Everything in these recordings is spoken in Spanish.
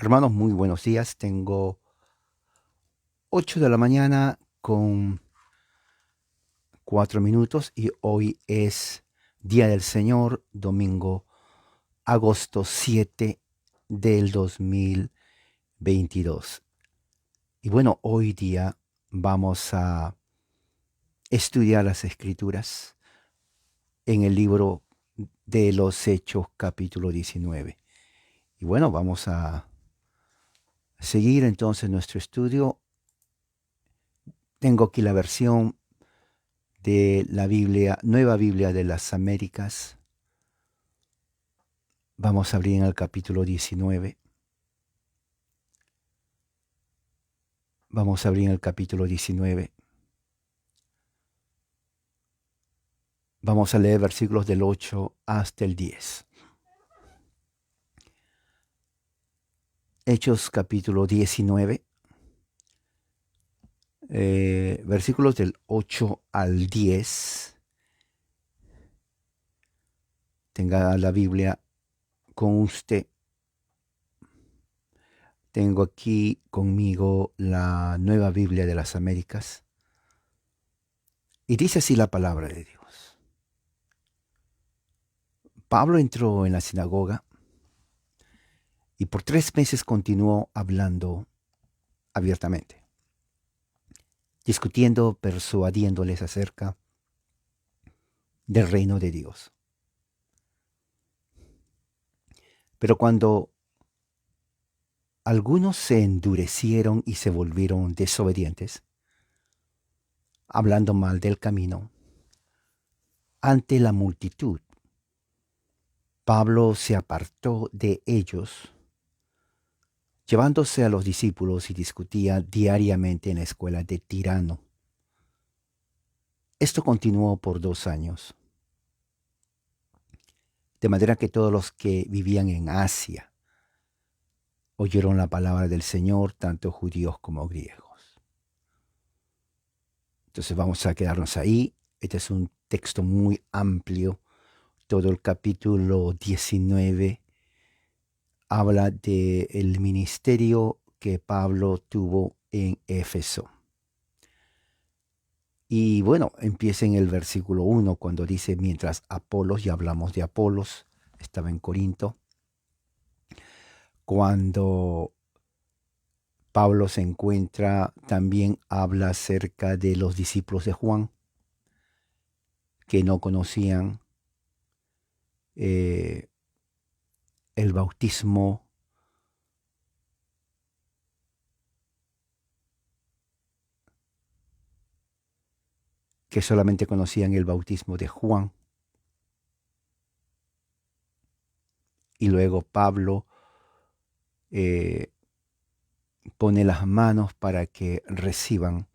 Hermanos, muy buenos días. Tengo 8 de la mañana con 4 minutos y hoy es Día del Señor, domingo, agosto 7 del 2022. Y bueno, hoy día vamos a estudiar las Escrituras en el libro de los Hechos, capítulo 19. Y bueno, vamos a seguir entonces nuestro estudio. Tengo aquí la versión de la Biblia, Nueva Biblia de las Américas. Vamos a abrir en el capítulo 19. Vamos a abrir en el capítulo 19. Vamos a leer versículos del 8 hasta el 10. Hechos capítulo 19, versículos del 8 al 10. Tenga la Biblia con usted. Tengo aquí conmigo la Nueva Biblia de las Américas. Y dice así la palabra de Dios. Pablo entró en la sinagoga y por 3 meses continuó hablando abiertamente, discutiendo, persuadiéndoles acerca del reino de Dios. Pero cuando algunos se endurecieron y se volvieron desobedientes, hablando mal del camino, ante la multitud, Pablo se apartó de ellos, llevándose a los discípulos y discutía diariamente en la escuela de Tirano. Esto continuó por 2 años, de manera que todos los que vivían en Asia oyeron la palabra del Señor, tanto judíos como griegos. Entonces vamos a quedarnos ahí. Este es un texto muy amplio. Todo el capítulo 19 habla del ministerio que Pablo tuvo en Éfeso. Y bueno, empieza en el versículo 1 cuando dice, mientras Apolos, ya hablamos de Apolos, estaba en Corinto, cuando Pablo se encuentra, también habla acerca de los discípulos de Juan, que no conocían eh, el bautismo, que solamente conocían el bautismo de Juan. Y luego Pablo eh, pone las manos para que reciban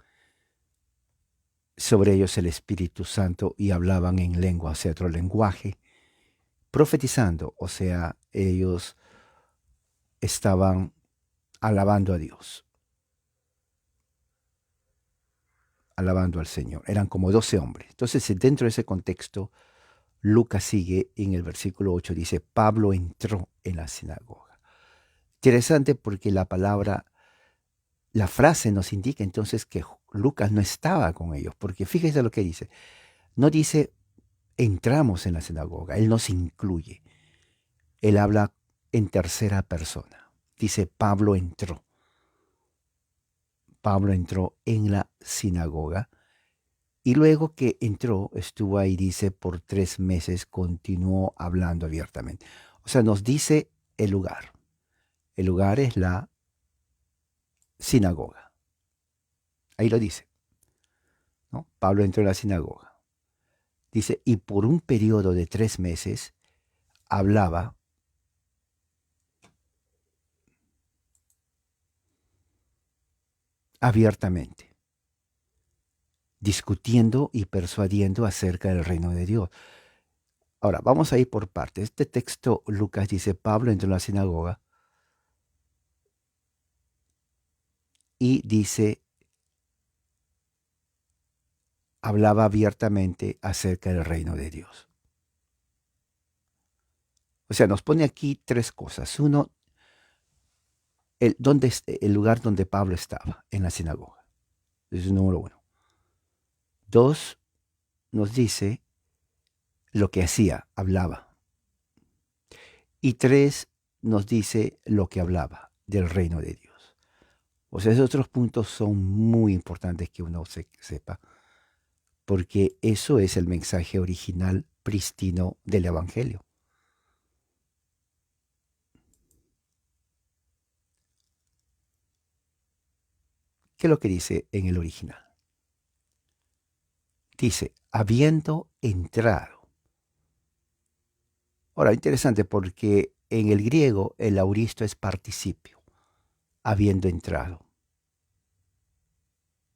sobre ellos el Espíritu Santo y hablaban en lengua, o sea, otro lenguaje, profetizando, o sea, ellos estaban alabando a Dios, alabando al Señor. Eran como 12 hombres. Entonces, dentro de ese contexto, Lucas sigue en el versículo 8, dice, Pablo entró en la sinagoga. Interesante porque la frase nos indica entonces que Lucas no estaba con ellos, porque fíjese lo que dice. No dice entramos en la sinagoga, él nos incluye. Él habla en tercera persona. Dice Pablo entró. Pablo entró en la sinagoga y luego que entró, estuvo ahí, dice, por 3 meses continuó hablando abiertamente. O sea, nos dice el lugar. El lugar es la sinagoga. Ahí lo dice, ¿no? Pablo entró en la sinagoga. Dice, y por un periodo de 3 meses hablaba abiertamente, discutiendo y persuadiendo acerca del reino de Dios. Ahora, vamos a ir por partes. Este texto, Lucas dice, Pablo entró en la sinagoga y dice, hablaba abiertamente acerca del reino de Dios. O sea, nos pone aquí tres cosas. Uno, el lugar donde Pablo estaba, en la sinagoga. Eso es número uno. Dos, nos dice lo que hacía, hablaba. Y tres, nos dice lo que hablaba del reino de Dios. O sea, esos otros puntos son muy importantes que uno sepa, porque eso es el mensaje original prístino del Evangelio. ¿Qué es lo que dice en el original? Dice, habiendo entrado. Ahora, interesante porque en el griego el auristo es participio, habiendo entrado.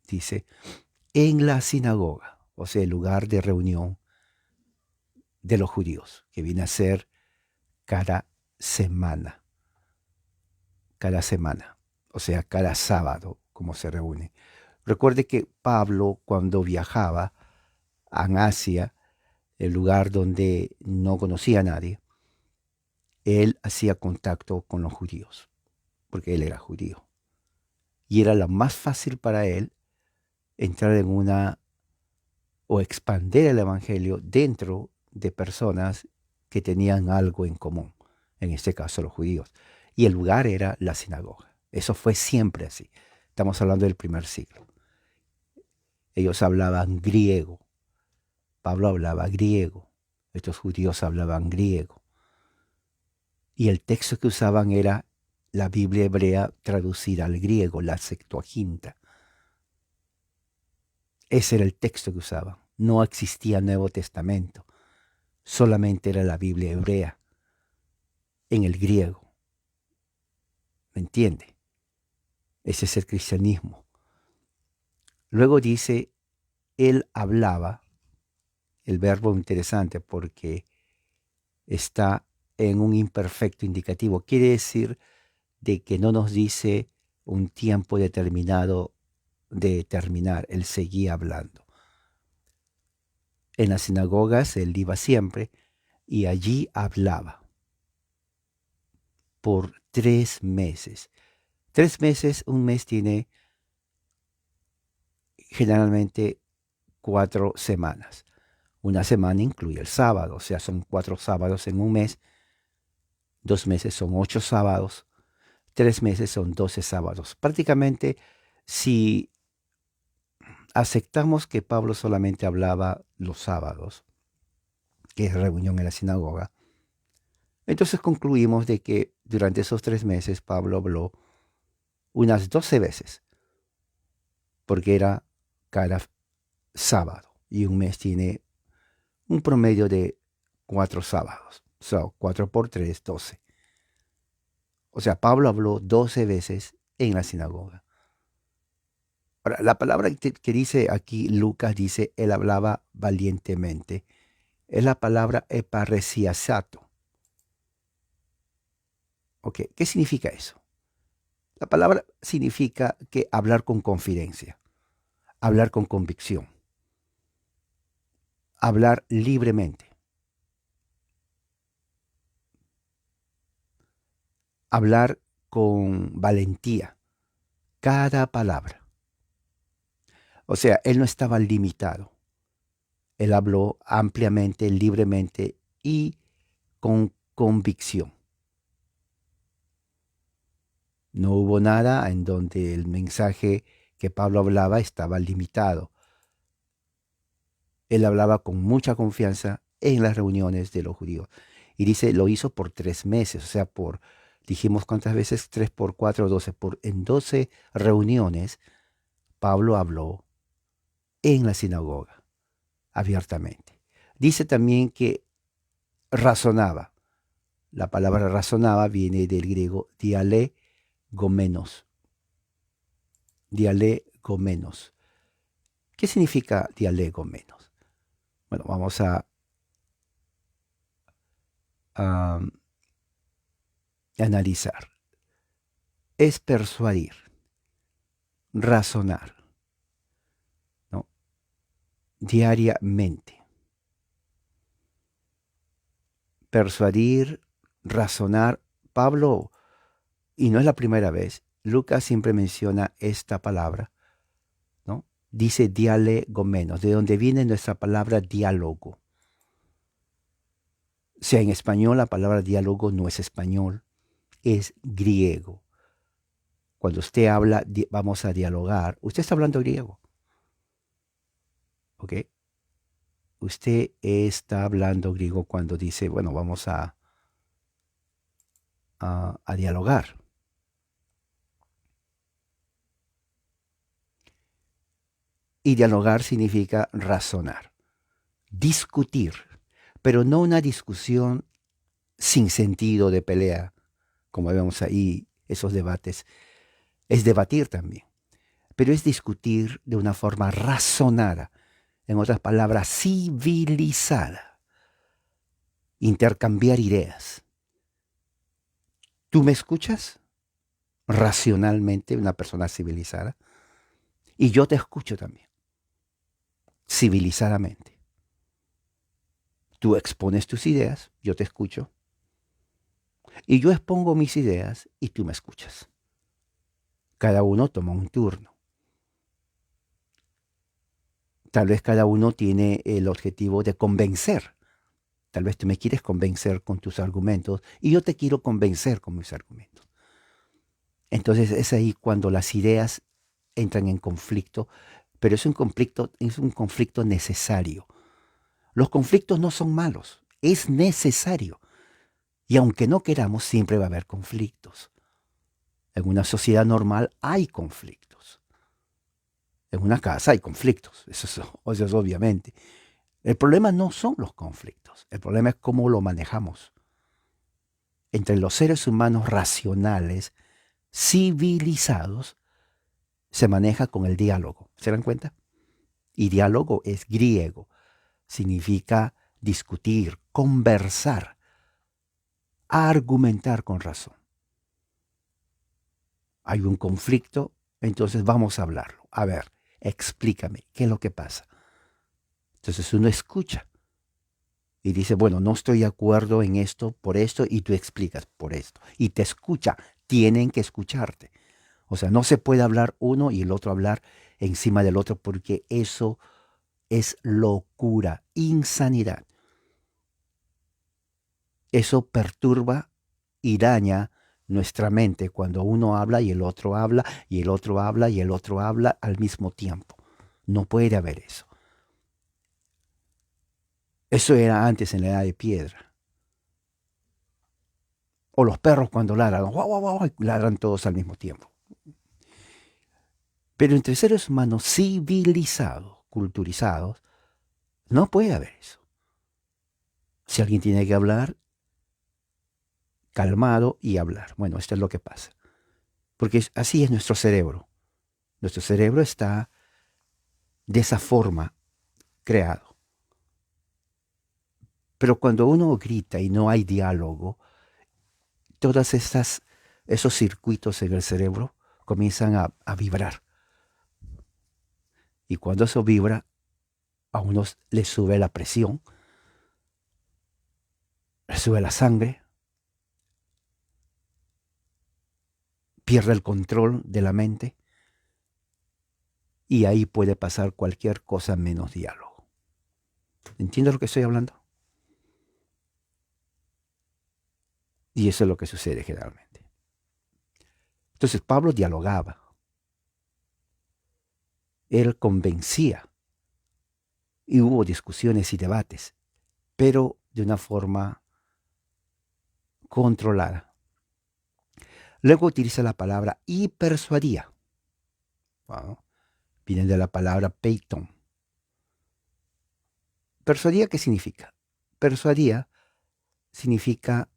Dice, en la sinagoga, o sea, el lugar de reunión de los judíos, que viene a ser cada semana, o sea, cada sábado, como se reúne. Recuerde que Pablo, cuando viajaba en Asia, el lugar donde no conocía a nadie, él hacía contacto con los judíos, porque él era judío. Y era lo más fácil para él entrar en o expandir el evangelio dentro de personas que tenían algo en común, en este caso los judíos. Y el lugar era la sinagoga. Eso fue siempre así. Estamos hablando del primer siglo. Ellos hablaban griego. Pablo hablaba griego. Estos judíos hablaban griego. Y el texto que usaban era la Biblia hebrea traducida al griego, la Septuaginta. Ese era el texto que usaban. No existía Nuevo Testamento. Solamente era la Biblia hebrea en el griego. ¿Me entiende? Ese es el cristianismo. Luego dice, él hablaba, el verbo interesante porque está en un imperfecto indicativo. Quiere decir de que no nos dice un tiempo determinado de terminar. Él seguía hablando. En las sinagogas él iba siempre y allí hablaba por 3 meses. 3 meses, un mes tiene generalmente 4 semanas. Una semana incluye el sábado, o sea, son 4 sábados en un mes. 2 meses son 8 sábados. 3 meses son 12 sábados. Prácticamente, si aceptamos que Pablo solamente hablaba los sábados, que es reunión en la sinagoga, entonces concluimos de que durante esos 3 meses Pablo habló unas 12 veces, porque era cada sábado, y un mes tiene un promedio de 4 sábados. So, 4 por 3, 12. O sea, Pablo habló 12 veces en la sinagoga. Ahora, la palabra que dice aquí Lucas dice, él hablaba valientemente, es la palabra eparesiasato. ¿Ok? ¿Qué significa eso? La palabra significa que hablar con confidencia, hablar con convicción, hablar libremente, hablar con valentía, cada palabra. O sea, él no estaba limitado. Él habló ampliamente, libremente y con convicción. No hubo nada en donde el mensaje que Pablo hablaba estaba limitado. Él hablaba con mucha confianza en las reuniones de los judíos. Y dice, lo hizo por 3 meses, o sea, dijimos cuántas veces, 3 por 4, 12. En 12 reuniones, Pablo habló en la sinagoga, abiertamente. Dice también que razonaba. La palabra razonaba viene del griego dialegomenos. Dialegomenos. ¿Qué significa dialegomenos? Bueno, vamos a analizar. Es persuadir, razonar, ¿no? Diariamente. Persuadir, razonar. Pablo y no es la primera vez, Lucas siempre menciona esta palabra, ¿no? Dice dialegomenos, de donde viene nuestra palabra diálogo. O sea, en español la palabra diálogo no es español, es griego. Cuando usted habla, vamos a dialogar, usted está hablando griego, ¿ok? Usted está hablando griego cuando dice, bueno, vamos a dialogar. Y dialogar significa razonar, discutir, pero no una discusión sin sentido de pelea, como vemos ahí, esos debates. Es debatir también, pero es discutir de una forma razonada, en otras palabras, civilizada, intercambiar ideas. ¿Tú me escuchas? Racionalmente, una persona civilizada, y yo te escucho también, civilizadamente. Tú expones tus ideas, yo te escucho, y yo expongo mis ideas y tú me escuchas. Cada uno toma un turno. Tal vez cada uno tiene el objetivo de convencer. Tal vez tú me quieres convencer con tus argumentos y yo te quiero convencer con mis argumentos. Entonces es ahí cuando las ideas entran en conflicto, pero es un conflicto necesario. Los conflictos no son malos, es necesario. Y aunque no queramos, siempre va a haber conflictos. En una sociedad normal hay conflictos. En una casa hay conflictos, eso es obviamente. El problema no son los conflictos, el problema es cómo lo manejamos. Entre los seres humanos racionales, civilizados, se maneja con el diálogo. ¿Se dan cuenta? Y diálogo es griego, significa discutir, conversar, argumentar con razón. Hay un conflicto, entonces vamos a hablarlo. A ver, explícame, ¿qué es lo que pasa? Entonces uno escucha y dice, bueno, no estoy de acuerdo en esto, por esto, y tú explicas por esto. Y te escucha, tienen que escucharte. O sea, no se puede hablar uno y el otro hablar encima del otro porque eso es locura, insanidad. Eso perturba y daña nuestra mente cuando uno habla y el otro habla y el otro habla y el otro habla al mismo tiempo. No puede haber eso. Eso era antes en la edad de piedra. O los perros cuando ladran, guau, guau, guau, ladran todos al mismo tiempo. Pero entre seres humanos civilizados, culturizados, no puede haber eso. Si alguien tiene que hablar, calmado y hablar. Bueno, esto es lo que pasa. Porque así es nuestro cerebro. Nuestro cerebro está de esa forma creado. Pero cuando uno grita y no hay diálogo, todos esos circuitos en el cerebro comienzan a vibrar. Y cuando eso vibra, a uno le sube la presión, le sube la sangre, pierde el control de la mente y ahí puede pasar cualquier cosa menos diálogo. ¿Entiendes lo que estoy hablando? Y eso es lo que sucede generalmente. Entonces Pablo dialogaba. Él convencía. Y hubo discusiones y debates, pero de una forma controlada. Luego utiliza la palabra y persuadía. Wow. Viene de la palabra peiton. ¿Persuadía qué significa? Persuadía significa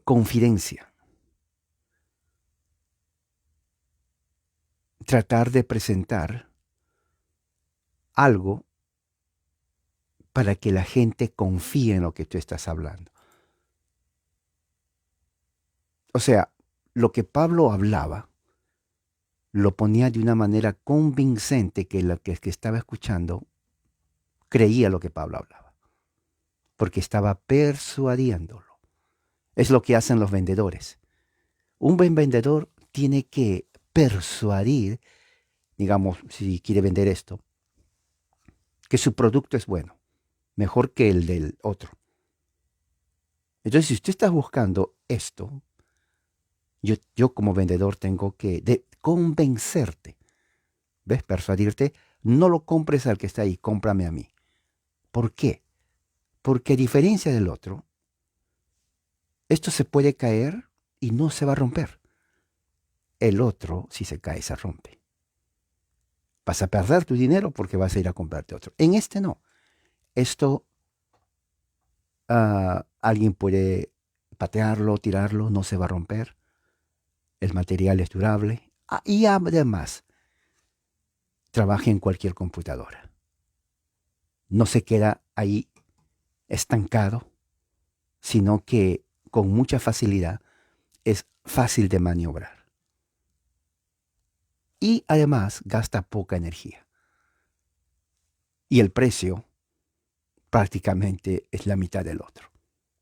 confidencia. Tratar de presentar algo para que la gente confíe en lo que tú estás hablando. O sea, lo que Pablo hablaba lo ponía de una manera convincente que el que estaba escuchando creía lo que Pablo hablaba, porque estaba persuadiéndolo. Es lo que hacen los vendedores. Un buen vendedor tiene que persuadir, digamos, si quiere vender esto, que su producto es bueno, mejor que el del otro. Entonces, si usted está buscando esto, yo como vendedor tengo que convencerte, ¿ves? Persuadirte, no lo compres al que está ahí, cómprame a mí. ¿Por qué? Porque a diferencia del otro, esto se puede caer y no se va a romper. El otro, si se cae, se rompe. Vas a perder tu dinero porque vas a ir a comprarte otro. En este no. Esto alguien puede patearlo, tirarlo, no se va a romper. El material es durable. Y además, trabaja en cualquier computadora. No se queda ahí estancado, sino que con mucha facilidad es fácil de maniobrar. Y además gasta poca energía. Y el precio prácticamente es la mitad del otro.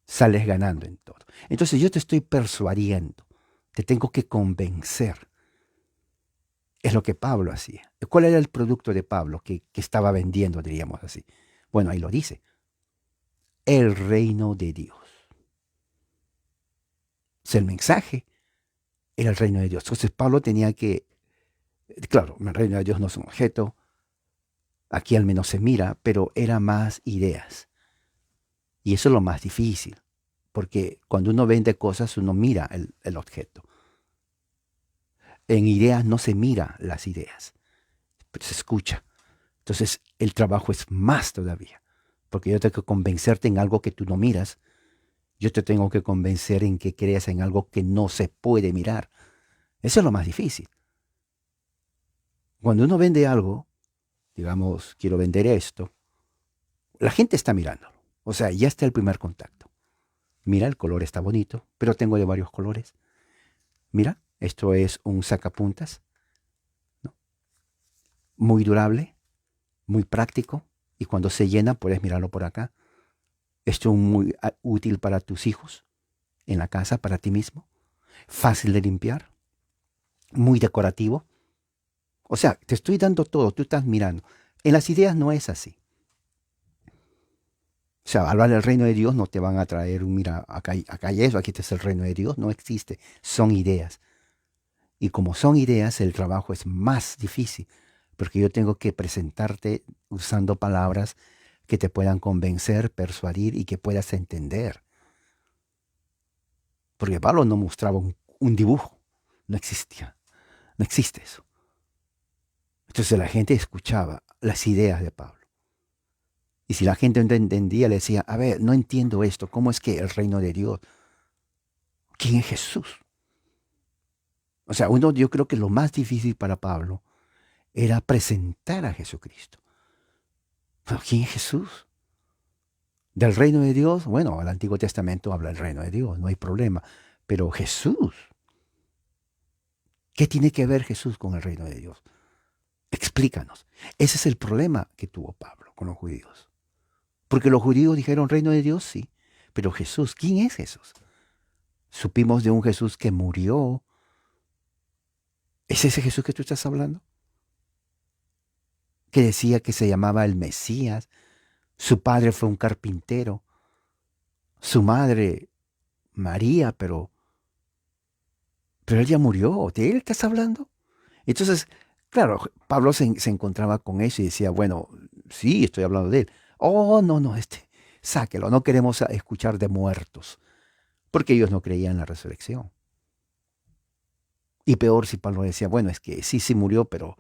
Sales ganando en todo. Entonces yo te estoy persuadiendo, te tengo que convencer. Es lo que Pablo hacía. ¿Cuál era el producto de Pablo que estaba vendiendo, diríamos así? Bueno, ahí lo dice. El reino de Dios. O sea, el mensaje era el reino de Dios. Entonces Pablo tenía que, claro, el reino de Dios no es un objeto, aquí al menos se mira, pero era más ideas. Y eso es lo más difícil, porque cuando uno vende cosas, uno mira el objeto. En ideas no se mira las ideas, pero se escucha. Entonces el trabajo es más todavía, porque yo tengo que convencerte en algo que tú no miras. Yo te tengo que convencer en que creas en algo que no se puede mirar. Eso es lo más difícil. Cuando uno vende algo, digamos, quiero vender esto, la gente está mirándolo. O sea, ya está el primer contacto. Mira, el color está bonito, pero tengo de varios colores. Mira, esto es un sacapuntas, ¿no? Muy durable, muy práctico, y cuando se llena puedes mirarlo por acá. Esto es muy útil para tus hijos, en la casa, para ti mismo. Fácil de limpiar, muy decorativo. O sea, te estoy dando todo, tú estás mirando. En las ideas no es así. O sea, hablar del reino de Dios no te van a traer un, mira, acá hay eso, aquí está el reino de Dios. No existe, son ideas. Y como son ideas, el trabajo es más difícil, porque yo tengo que presentarte usando palabras que te puedan convencer, persuadir y que puedas entender. Porque Pablo no mostraba un dibujo, no existía, no existe eso. Entonces la gente escuchaba las ideas de Pablo. Y si la gente no entendía, le decía, a ver, no entiendo esto, ¿cómo es que el reino de Dios? ¿Quién es Jesús? O sea, yo creo que lo más difícil para Pablo era presentar a Jesucristo. ¿Pero quién es Jesús? Del reino de Dios, bueno, el Antiguo Testamento habla del reino de Dios, no hay problema. Pero Jesús, ¿qué tiene que ver Jesús con el reino de Dios? Explícanos. Ese es el problema que tuvo Pablo con los judíos. Porque los judíos dijeron reino de Dios, sí. Pero Jesús, ¿quién es Jesús? Supimos de un Jesús que murió. ¿Es ese Jesús que tú estás hablando? Que decía que se llamaba el Mesías. Su padre fue un carpintero. Su madre, María, pero él ya murió. ¿De él estás hablando? Entonces, claro, Pablo se encontraba con eso y decía, bueno, sí, estoy hablando de él. Oh, no, no, sáquelo, no queremos escuchar de muertos, porque ellos no creían en la resurrección. Y peor si Pablo decía, bueno, es que sí, sí murió, pero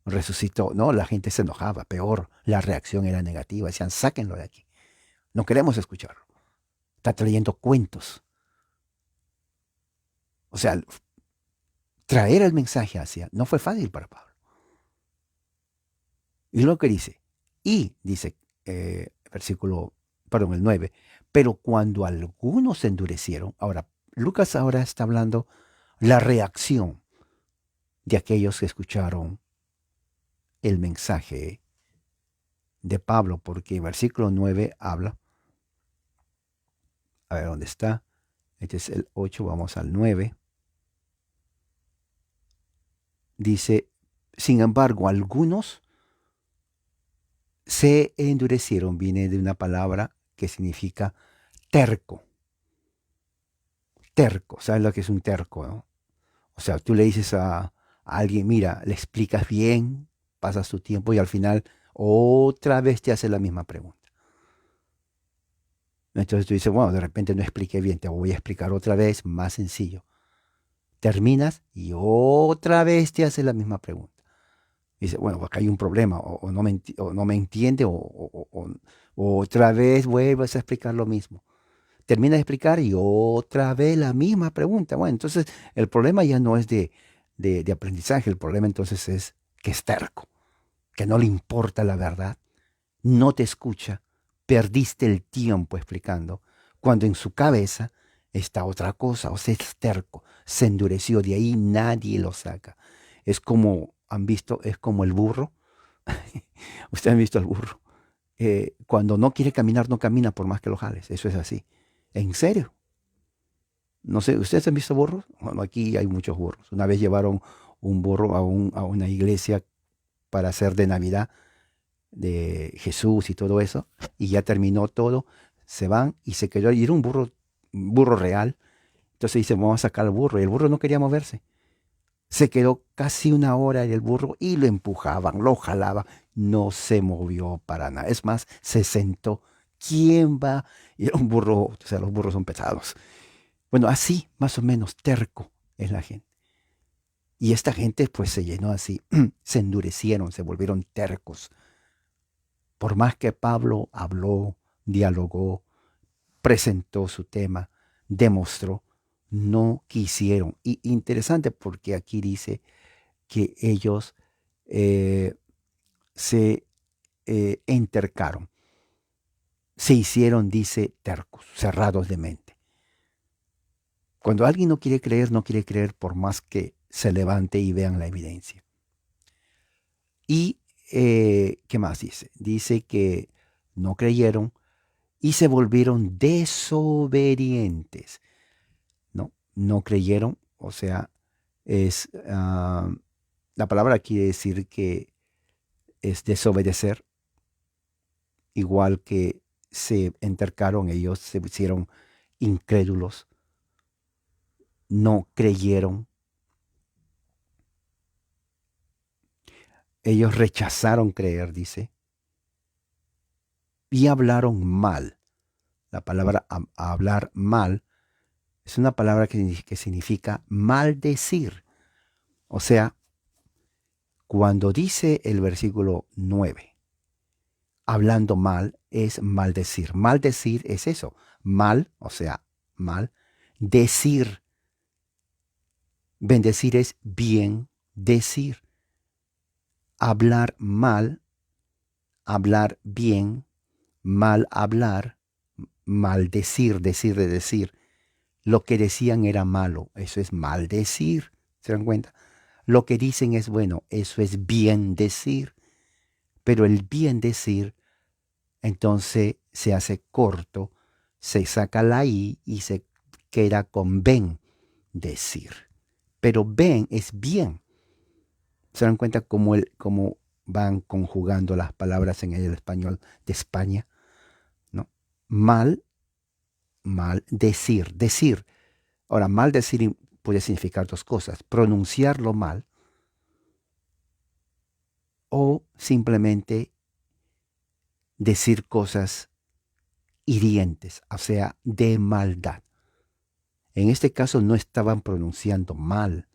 resucitó. No, la gente se enojaba, peor, la reacción era negativa. Decían, sáquenlo de aquí, no queremos escucharlo. Está trayendo cuentos. O sea, traer el mensaje hacia no fue fácil para Pablo. Y lo que dice, dice, versículo, perdón, el 9, pero cuando algunos se endurecieron, ahora, Lucas ahora está hablando la reacción de aquellos que escucharon el mensaje de Pablo, porque el versículo 9 habla, a ver dónde está, este es el 8, vamos al 9, dice, sin embargo, algunos se endurecieron, viene de una palabra que significa terco, terco, ¿sabes lo que es un terco, no? O sea, tú le dices a alguien, mira, le explicas bien, pasas tu tiempo y al final otra vez te hace la misma pregunta. Entonces tú dices, bueno, de repente no expliqué bien, te voy a explicar otra vez, más sencillo. Terminas y otra vez te hace la misma pregunta. Dice, bueno, acá hay un problema, o no me entiende, o otra vez vuelves a explicar lo mismo. Termina de explicar y otra vez la misma pregunta. Bueno, entonces el problema ya no es de aprendizaje, el problema entonces es que es terco, que no le importa la verdad, no te escucha, perdiste el tiempo explicando, cuando en su cabeza está otra cosa, o sea, es terco, se endureció, de ahí nadie lo saca. Es como, han visto, es como el burro. Ustedes han visto al burro. Cuando no quiere caminar, no camina por más que lo jales. Eso es así. ¿En serio? No sé, ¿ustedes han visto burros? Bueno, aquí hay muchos burros. Una vez llevaron un burro a una iglesia para hacer de Navidad de Jesús y todo eso, y ya terminó todo, se van y se quedó, y era un burro real. Entonces dice, vamos a sacar al burro, y el burro no quería moverse. Se quedó casi una hora en el burro y lo empujaban, lo jalaban, no se movió para nada. Es más, se sentó. ¿Quién va? Y era un burro, o sea, los burros son pesados. Bueno, así, más o menos, terco es la gente. Y esta gente pues se llenó así, se endurecieron, se volvieron tercos. Por más que Pablo habló, dialogó, presentó su tema, demostró, no quisieron. Y interesante porque aquí dice que ellos eh, se entercaron, se hicieron, dice, tercos, cerrados de mente. Cuando alguien no quiere creer, no quiere creer por más que se levante y vean la evidencia. Y, ¿qué más dice? Dice que no creyeron y se volvieron desobedientes. No, no creyeron, o sea, es, la palabra quiere decir que es desobedecer, igual que se entercaron, ellos se hicieron incrédulos, no creyeron, ellos rechazaron creer, dice, y hablaron mal. La palabra hablar mal es una palabra que significa maldecir. O sea, cuando dice el versículo 9, hablando mal es maldecir. Maldecir es eso, mal, o sea, mal. Decir, bendecir es bien decir. Hablar mal, hablar bien, mal hablar, maldecir, decir de decir. Lo que decían era malo, eso es maldecir. ¿Se dan cuenta? Lo que dicen es bueno, eso es bien decir. Pero el bien decir entonces se hace corto, se saca la i y se queda con ben, decir. Pero ben es bien. ¿Se dan cuenta cómo van conjugando las palabras en el español de España? ¿No? Mal, mal, decir, decir. Ahora, mal decir puede significar dos cosas: pronunciarlo mal o simplemente decir cosas hirientes, o sea, de maldad. En este caso no estaban pronunciando mal,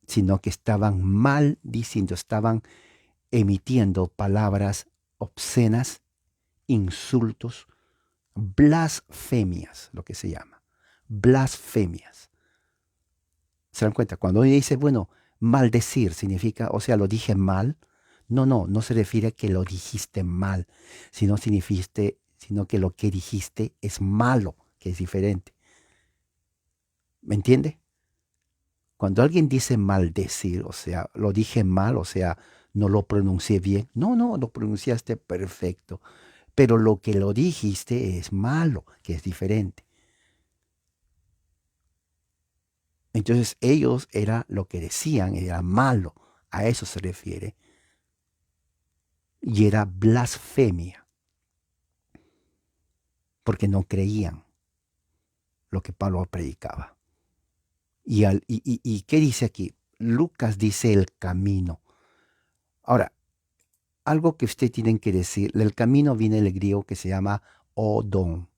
sino que estaban mal diciendo, estaban emitiendo palabras obscenas, insultos, blasfemias, lo que se llama, blasfemias. ¿Se dan cuenta? Cuando uno dice, bueno, maldecir significa, o sea, lo dije mal, no se refiere a que lo dijiste mal, sino que lo que dijiste es malo, que es diferente. ¿Me entiende? Cuando alguien dice maldecir, o sea, lo dije mal, o sea, no lo pronuncié bien. No, no, lo pronunciaste perfecto. Pero lo que lo dijiste es malo, que es diferente. Entonces ellos era lo que decían, era malo. A eso se refiere. Y era blasfemia, porque no creían lo que Pablo predicaba. ¿Y qué dice aquí? Lucas dice el camino. Ahora, algo que usted tiene que decir, el camino viene del griego que se llama odón.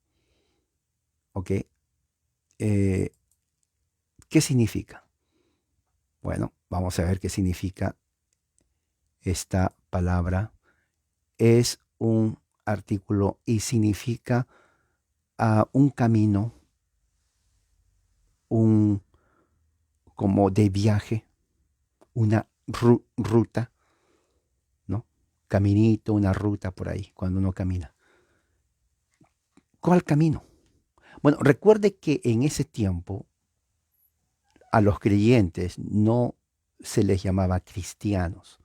¿Ok? ¿Qué significa? Bueno, vamos a ver qué significa esta palabra. Es un artículo y significa un camino, un como de viaje, una ruta, ¿no? Caminito, una ruta por ahí, cuando uno camina. ¿Cuál camino? Bueno, recuerde que en ese tiempo a los creyentes no se les llamaba cristianos.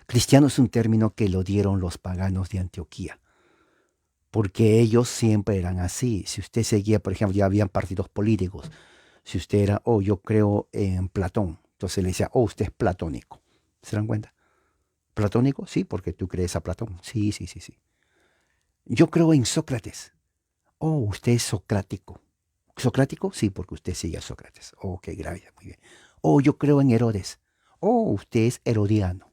Cristiano es un término que lo dieron los paganos de Antioquía, porque ellos siempre eran así. Si usted seguía, por ejemplo, ya habían partidos políticos. Si usted era, yo creo en Platón, entonces le decía, usted es platónico. ¿Se dan cuenta? ¿Platónico? Sí, porque tú crees a Platón. Sí, sí, sí, sí. Yo creo en Sócrates. Usted es socrático. ¿Socrático? Sí, porque usted sigue a Sócrates. Qué grave, muy bien. Yo creo en Herodes. Usted es herodiano.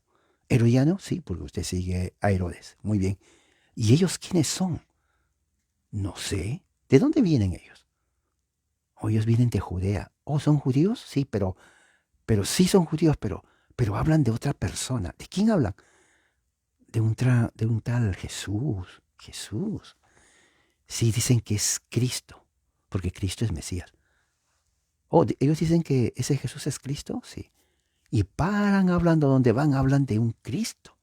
¿Herodiano? Sí, porque usted sigue a Herodes. Muy bien. ¿Y ellos quiénes son? No sé. ¿De dónde vienen ellos? Ellos vienen de Judea. ¿Son judíos? Sí, pero sí son judíos, pero hablan de otra persona. ¿De quién hablan? De un tal Jesús. Jesús. Sí, dicen que es Cristo, porque Cristo es Mesías. Ellos dicen que ese Jesús es Cristo, sí. Y paran hablando donde van, hablan de un Cristo.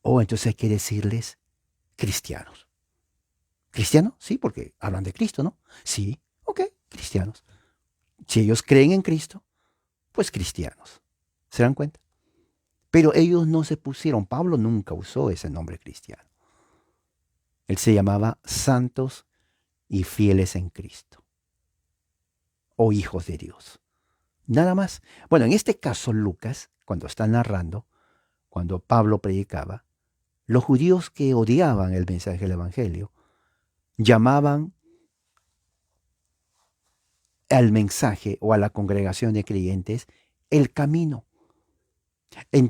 Entonces hay que decirles cristianos. ¿Cristianos? Sí, porque hablan de Cristo, ¿no? Sí, ok, cristianos. Si ellos creen en Cristo, pues cristianos. ¿Se dan cuenta? Pero ellos no se pusieron, Pablo nunca usó ese nombre cristiano. Él se llamaba santos y fieles en Cristo, o hijos de Dios. Nada más. Bueno, en este caso Lucas, cuando está narrando, cuando Pablo predicaba, los judíos que odiaban el mensaje del Evangelio llamaban al mensaje o a la congregación de creyentes el camino. En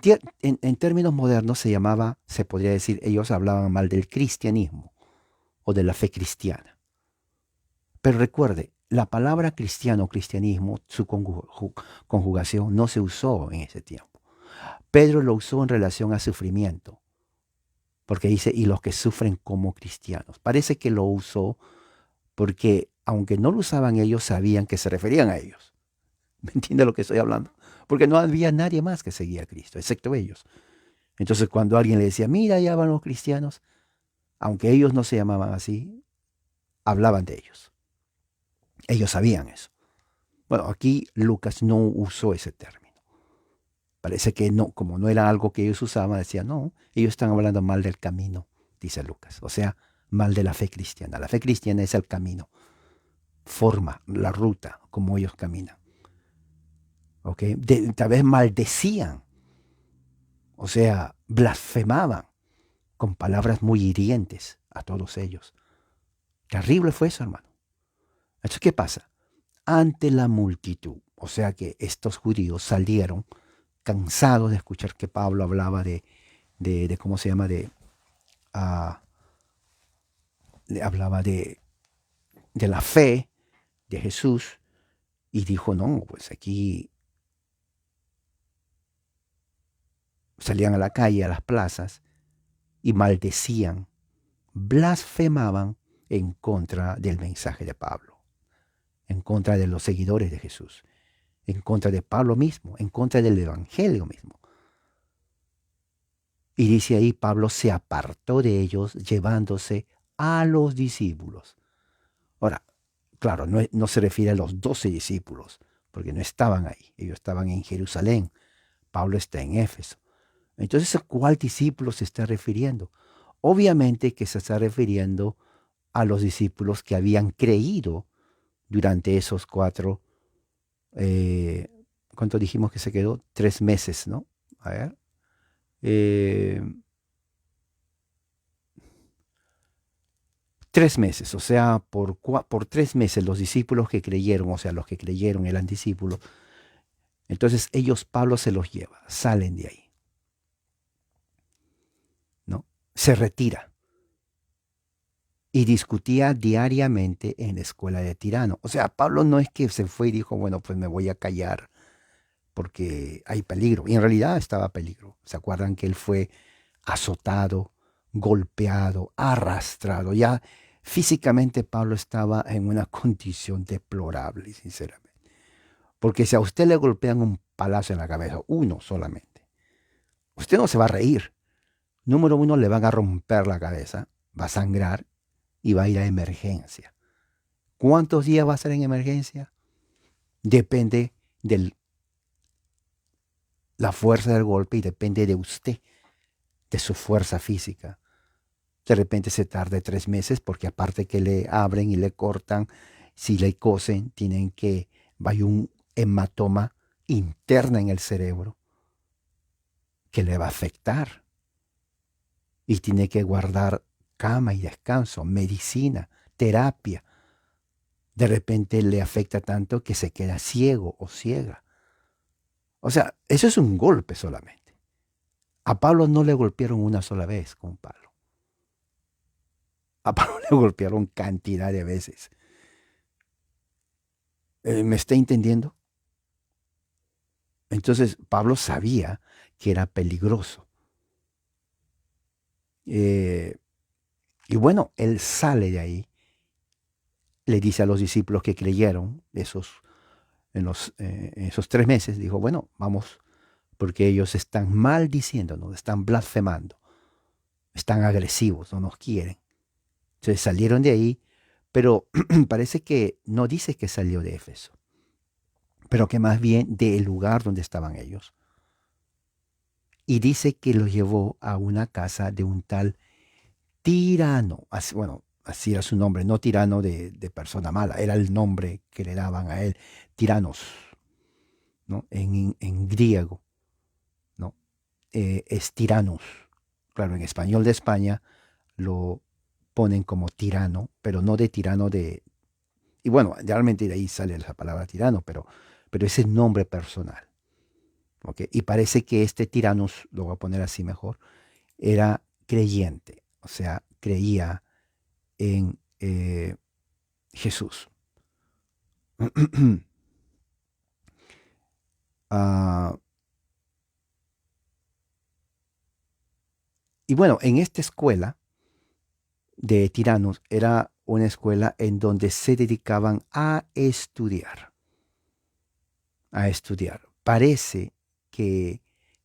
términos modernos se podría decir, ellos hablaban mal del cristianismo o de la fe cristiana. Pero recuerde, la palabra cristiano o cristianismo, su conjugación no se usó en ese tiempo. Pedro lo usó en relación a sufrimiento, porque dice, y los que sufren como cristianos. Parece que lo usó porque, aunque no lo usaban ellos, sabían que se referían a ellos. ¿Me entiende lo que estoy hablando? Porque no había nadie más que seguía a Cristo, excepto ellos. Entonces, cuando alguien le decía, mira, ya van los cristianos, aunque ellos no se llamaban así, hablaban de ellos. Ellos sabían eso. Bueno, aquí Lucas no usó ese término. Parece que no, como no era algo que ellos usaban, decía, no, ellos están hablando mal del camino, dice Lucas. O sea, mal de la fe cristiana. La fe cristiana es el camino, forma, la ruta, como ellos caminan. ¿Ok? Tal vez maldecían, o sea, blasfemaban con palabras muy hirientes a todos ellos. Terrible fue eso, hermano. Entonces, ¿qué pasa? Ante la multitud, o sea que estos judíos salieron cansados de escuchar que Pablo hablaba de ¿cómo se llama? Ah, hablaba de la fe de Jesús y dijo, no, pues aquí salían a la calle, a las plazas y maldecían, blasfemaban en contra del mensaje de Pablo, en contra de los seguidores de Jesús, en contra de Pablo mismo, en contra del Evangelio mismo. Y dice ahí, Pablo se apartó de ellos llevándose a los discípulos. Ahora, claro, no se refiere a los 12 discípulos, porque no estaban ahí, ellos estaban en Jerusalén, Pablo está en Éfeso. Entonces, ¿a cuál discípulo se está refiriendo? Obviamente que se está refiriendo a los discípulos que habían creído durante esos eh, ¿cuánto dijimos que se quedó? 3 meses, ¿no? A ver. eh, 3 meses, o sea, por 3 meses los discípulos que creyeron, o sea, los que creyeron eran discípulos. Entonces ellos, Pablo se los lleva, salen de ahí, ¿no? Se retira y discutía diariamente en la escuela de Tirano. O sea, Pablo no es que se fue y dijo, bueno, pues me voy a callar porque hay peligro. Y en realidad estaba peligro. ¿Se acuerdan que él fue azotado, golpeado, arrastrado? Ya físicamente Pablo estaba en una condición deplorable, sinceramente. Porque si a usted le golpean un palazo en la cabeza, uno solamente, usted no se va a reír. Número uno, le van a romper la cabeza, va a sangrar y va a ir a emergencia. ¿Cuántos días va a estar en emergencia? Depende de la fuerza del golpe y depende de usted, de su fuerza física. De repente se tarde 3 meses porque aparte que le abren y le cortan, si le cosen, hay un hematoma interna en el cerebro que le va a afectar y tiene que guardar cama y descanso, medicina, terapia. De repente le afecta tanto que se queda ciego o ciega. O sea, eso es un golpe solamente. A Pablo no le golpearon una sola vez con un palo. A Pablo le golpearon cantidad de veces. ¿Me está entendiendo? Entonces Pablo sabía que era peligroso. Eh, y bueno, él sale de ahí, le dice a los discípulos que creyeron en esos 3 meses, dijo, bueno, vamos, porque ellos están maldiciéndonos, están blasfemando, están agresivos, no nos quieren. Entonces salieron de ahí, pero parece que no dice que salió de Éfeso, pero que más bien del lugar donde estaban ellos. Y dice que los llevó a una casa de un tal Tirano. Así, bueno, así era su nombre, no Tirano de persona mala, era el nombre que le daban a él, Tiranos, ¿no? En griego, ¿no? Es Tiranos. Claro, en español de España lo ponen como tirano, pero no de tirano de... Y bueno, realmente de ahí sale la palabra tirano, pero es el nombre personal. ¿Ok? Y parece que este tiranos, lo voy a poner así mejor, era creyente, o sea, creía en Jesús. Ah, y bueno, en esta escuela de tiranos era una escuela en donde se dedicaban a estudiar, a estudiar. Parece que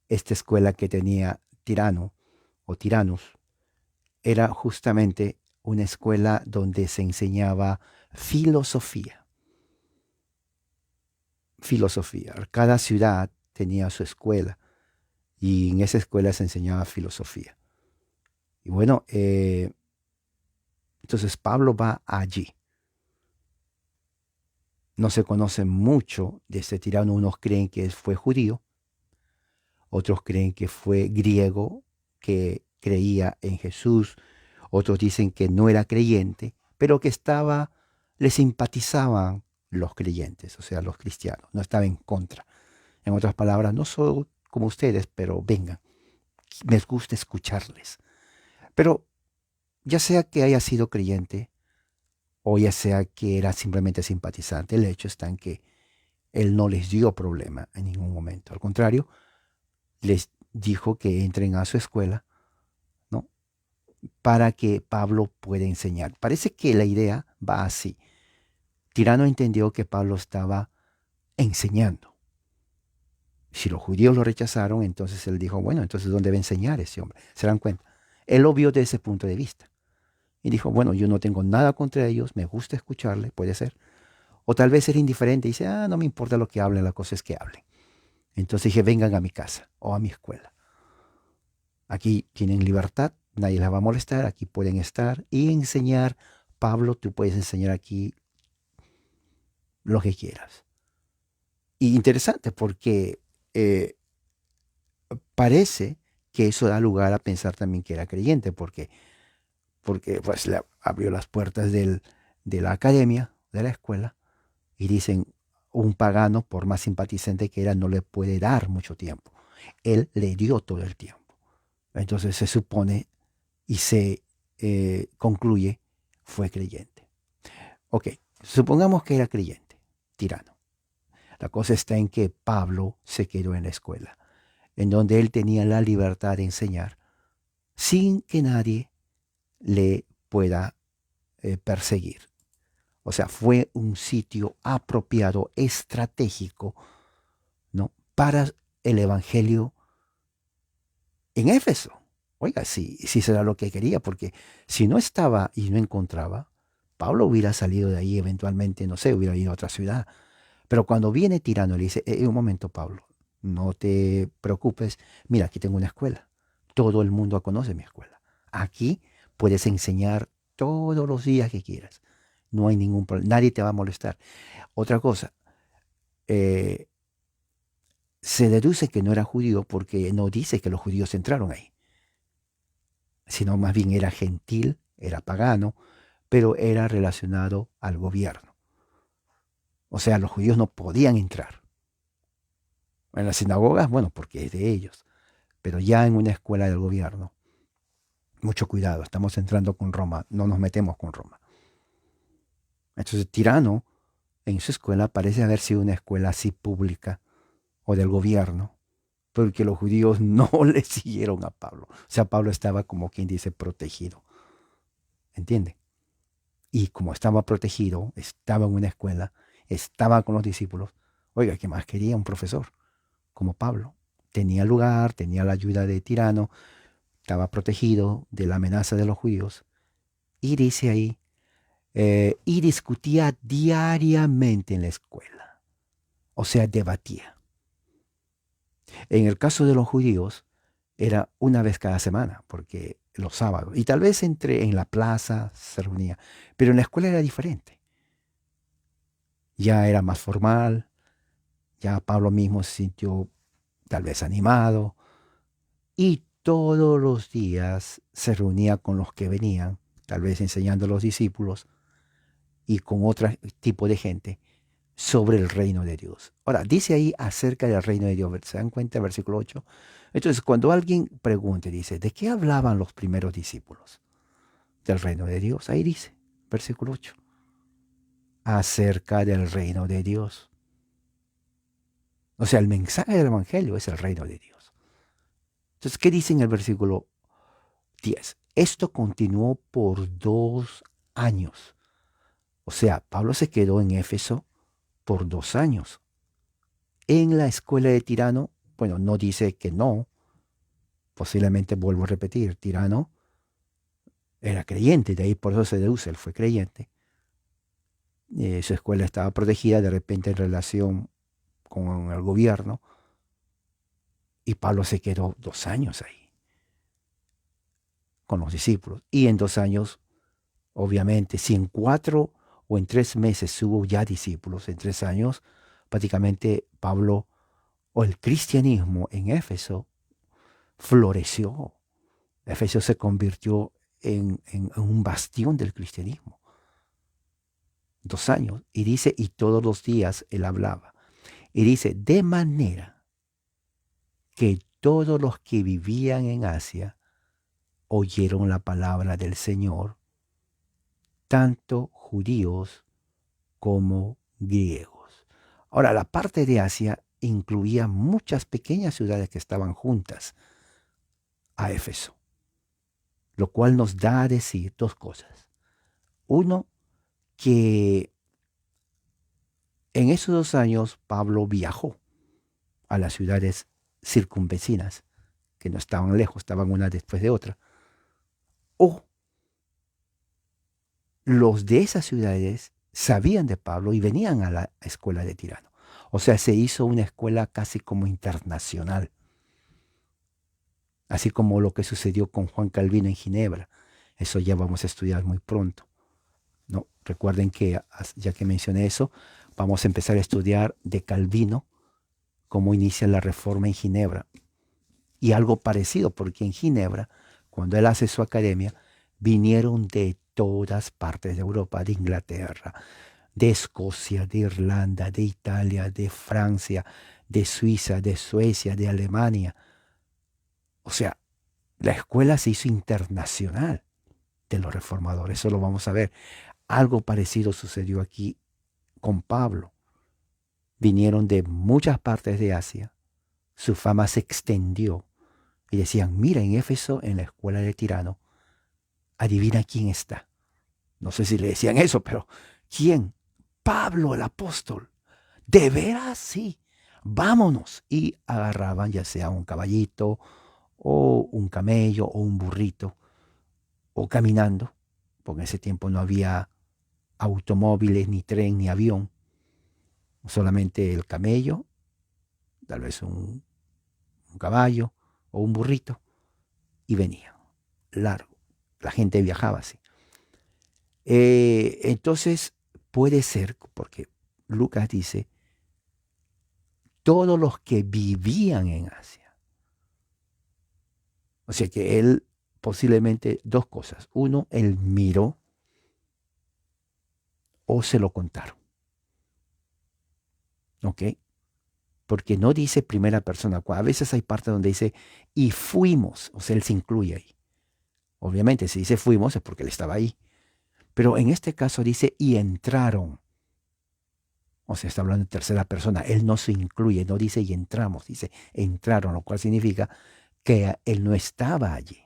esta escuela que tenía Tirano o Tiranos era justamente una escuela donde se enseñaba filosofía. Filosofía. Cada ciudad tenía su escuela y en esa escuela se enseñaba filosofía. Y bueno, entonces Pablo va allí. No se conoce mucho de este tirano. Unos creen que fue judío, otros creen que fue griego, que creía en Jesús, otros dicen que no era creyente, pero que le simpatizaban los creyentes, o sea, los cristianos, no estaba en contra. En otras palabras, no soy como ustedes, pero vengan, me gusta escucharles. Pero ya sea que haya sido creyente o ya sea que era simplemente simpatizante, el hecho está en que él no les dio problema en ningún momento. Al contrario, les dijo que entren a su escuela, ¿no? Para que Pablo pueda enseñar. Parece que la idea va así. Tirano entendió que Pablo estaba enseñando. Si los judíos lo rechazaron, entonces él dijo, bueno, entonces ¿dónde va a enseñar ese hombre? ¿Se dan cuenta? Él lo vio desde ese punto de vista. Y dijo, bueno, yo no tengo nada contra ellos, me gusta escucharle, puede ser. O tal vez era indiferente y dice, no me importa lo que hablen, la cosa es que hablen. Entonces dije, vengan a mi casa o a mi escuela. Aquí tienen libertad, nadie les va a molestar, aquí pueden estar y enseñar. Pablo, tú puedes enseñar aquí lo que quieras. Y interesante porque eh, parece que eso da lugar a pensar también que era creyente, porque pues le abrió las puertas de la academia, de la escuela, y dicen, un pagano, por más simpatizante que era, no le puede dar mucho tiempo. Él le dio todo el tiempo. Entonces se supone y se concluye, fue creyente. Ok, supongamos que era creyente, tirano. La cosa está en que Pablo se quedó en la escuela, en donde él tenía la libertad de enseñar sin que nadie le pueda perseguir. O sea, fue un sitio apropiado, estratégico, ¿no? Para el evangelio en Éfeso. Oiga, sí será lo que quería, porque si no estaba y no encontraba, Pablo hubiera salido de ahí eventualmente, no sé, hubiera ido a otra ciudad. Pero cuando viene Tirano, le dice, un momento, Pablo, no te preocupes, mira, aquí tengo una escuela. Todo el mundo conoce mi escuela. Aquí puedes enseñar todos los días que quieras. No hay ningún problema, nadie te va a molestar. Otra cosa, eh, se deduce que no era judío porque no dice que los judíos entraron ahí, sino más bien era gentil, era pagano, pero era relacionado al gobierno. O sea, los judíos no podían entrar. En las sinagogas, bueno, porque es de ellos, pero ya en una escuela del gobierno, mucho cuidado, estamos entrando con Roma, no nos metemos con Roma. Entonces, Tirano, en su escuela, parece haber sido una escuela así pública o del gobierno, porque los judíos no le siguieron a Pablo. O sea, Pablo estaba como quien dice protegido, ¿entiende? Y como estaba protegido, estaba en una escuela, estaba con los discípulos. Oiga, ¿qué más quería un profesor como Pablo? Tenía lugar, tenía la ayuda de Tirano, estaba protegido de la amenaza de los judíos. Y dice ahí, y discutía diariamente en la escuela. O sea, debatía. En el caso de los judíos, era una vez cada semana, porque los sábados. Y tal vez entre en la plaza se reunía. Pero en la escuela era diferente. Ya era más formal. Ya Pablo mismo se sintió tal vez animado. Y todos los días se reunía con los que venían, tal vez enseñando a los discípulos y con otro tipo de gente sobre el reino de Dios. Ahora, dice ahí acerca del reino de Dios, ¿se dan cuenta? Versículo 8. Entonces, cuando alguien pregunte, dice, ¿de qué hablaban los primeros discípulos? Del reino de Dios. Ahí dice, versículo 8. Acerca del reino de Dios. O sea, el mensaje del Evangelio es el reino de Dios. Entonces, ¿qué dice en el versículo 10? Esto continuó por 2 años. O sea, Pablo se quedó en Éfeso por 2 años. En la escuela de Tirano, bueno, no dice que no, posiblemente vuelvo a repetir, Tirano era creyente, de ahí por eso se deduce, él fue creyente. Su escuela estaba protegida de repente en relación con el gobierno y Pablo se quedó 2 años ahí con los discípulos. Y en 2 años, obviamente, si en 4 o en 3 meses hubo ya discípulos, en 3 años, prácticamente Pablo o el cristianismo en Éfeso floreció. Éfeso se convirtió en un bastión del cristianismo. 2 años. Y dice, y todos los días él hablaba. Y dice, de manera que todos los que vivían en Asia oyeron la palabra del Señor, tanto judíos como griegos. Ahora, la parte de Asia incluía muchas pequeñas ciudades que estaban juntas a Éfeso, lo cual nos da a decir dos cosas. Uno, que en esos 2 años Pablo viajó a las ciudades circunvecinas, que no estaban lejos, estaban una después de otra. O los de esas ciudades sabían de Pablo y venían a la escuela de Tirano. O sea, se hizo una escuela casi como internacional, así como lo que sucedió con Juan Calvino en Ginebra. Eso ya vamos a estudiar muy pronto, ¿no? Recuerden que, ya que mencioné eso, vamos a empezar a estudiar de Calvino cómo inicia la reforma en Ginebra. Y algo parecido, porque en Ginebra, cuando él hace su academia, vinieron de todas partes de Europa, de Inglaterra, de Escocia, de Irlanda, de Italia, de Francia, de Suiza, de Suecia, de Alemania. O sea, la escuela se hizo internacional de los reformadores. Eso lo vamos a ver. Algo parecido sucedió aquí con Pablo. Vinieron de muchas partes de Asia. Su fama se extendió. Y decían, mira, en Éfeso, en la escuela de Tirano, adivina quién está. No sé si le decían eso, pero ¿quién? Pablo el apóstol. ¿De veras? Sí. Vámonos. Y agarraban ya sea un caballito o un camello o un burrito o caminando, porque en ese tiempo no había automóviles, ni tren, ni avión. Solamente el camello, tal vez un caballo o un burrito, y venía largo. La gente viajaba así. Entonces puede ser, porque Lucas dice, todos los que vivían en Asia. O sea que él posiblemente dos cosas. Uno, él miró o se lo contaron. ¿Ok? Porque no dice primera persona. A veces hay partes donde dice, y fuimos. O sea, él se incluye ahí. Obviamente, si dice fuimos es porque él estaba ahí. Pero en este caso dice, y entraron. O sea, está hablando en tercera persona. Él no se incluye, no dice y entramos, dice entraron, lo cual significa que él no estaba allí,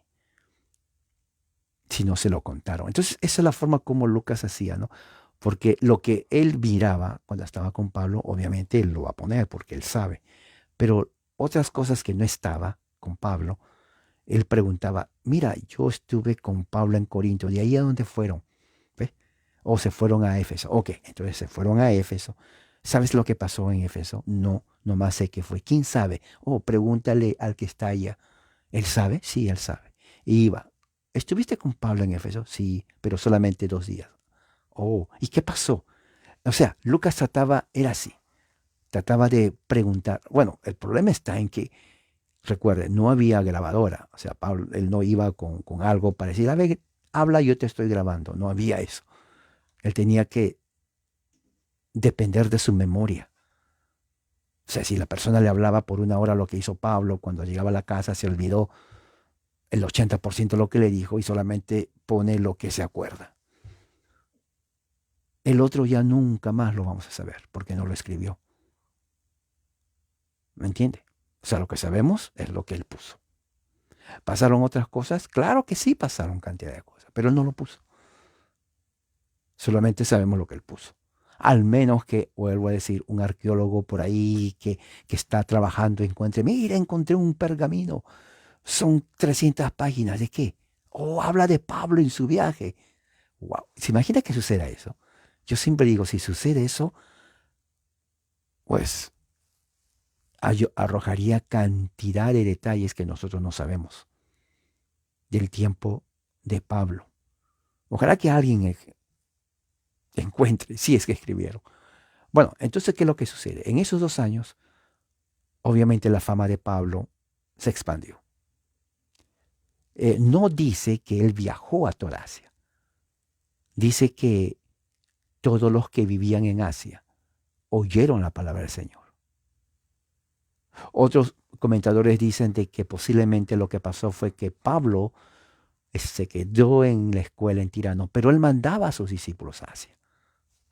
sino se lo contaron. Entonces, esa es la forma como Lucas hacía, ¿no? Porque lo que él miraba cuando estaba con Pablo, obviamente él lo va a poner porque él sabe. Pero otras cosas que no estaba con Pablo, él preguntaba, mira, yo estuve con Pablo en Corinto, ¿de ahí a dónde fueron? ¿Ves? O se fueron a Éfeso. Ok, entonces se fueron a Éfeso. ¿Sabes lo que pasó en Éfeso? No, nomás sé que fue. ¿Quién sabe? Oh, pregúntale al que está allá. ¿Él sabe? Sí, él sabe. Y iba. ¿Estuviste con Pablo en Éfeso? Sí, pero solamente 2 días. Oh, ¿y qué pasó? O sea, Lucas trataba, era así. Trataba de preguntar. Bueno, el problema está en que, recuerde, no había grabadora. O sea, Pablo, él no iba con algo para decir, a ver, habla, yo te estoy grabando. No había eso. Él tenía que depender de su memoria. O sea, si la persona le hablaba por 1 hora lo que hizo Pablo, cuando llegaba a la casa se olvidó el 80% de lo que le dijo y solamente pone lo que se acuerda. El otro ya nunca más lo vamos a saber porque no lo escribió. ¿Me entiende? O sea, lo que sabemos es lo que él puso. ¿Pasaron otras cosas? Claro que sí pasaron cantidad de cosas, pero él no lo puso. Solamente sabemos lo que él puso. Al menos que, vuelvo a decir, un arqueólogo por ahí que está trabajando encuentre, mira, encontré un pergamino. Son 300 páginas. ¿De qué? Oh, habla de Pablo en su viaje. Wow. ¿Se imagina que suceda eso? Yo siempre digo, si sucede eso, pues arrojaría cantidad de detalles que nosotros no sabemos del tiempo de Pablo. Ojalá que alguien encuentre, si es que escribieron. Bueno, entonces, ¿qué es lo que sucede? En esos 2 años, obviamente la fama de Pablo se expandió. No dice que él viajó a toda Asia. Dice que todos los que vivían en Asia oyeron la palabra del Señor. Otros comentadores dicen de que posiblemente lo que pasó fue que Pablo se quedó en la escuela en Tirano, pero él mandaba a sus discípulos a Asia.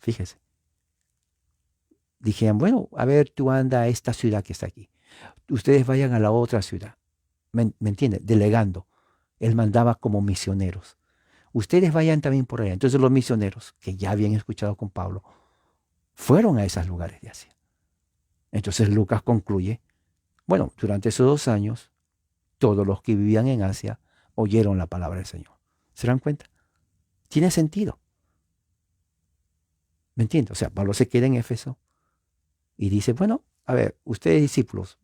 Fíjese. Dijeron, bueno, a ver, tú anda a esta ciudad que está aquí. Ustedes vayan a la otra ciudad. ¿Me entiende? Delegando. Él mandaba como misioneros. Ustedes vayan también por allá. Entonces los misioneros, que ya habían escuchado con Pablo, fueron a esos lugares de Asia. Entonces Lucas concluye, bueno, durante esos 2 años, todos los que vivían en Asia oyeron la palabra del Señor. ¿Se dan cuenta? Tiene sentido. ¿Me entiendes? O sea, Pablo se queda en Éfeso, Y dice, bueno, a ver, ustedes discípulos,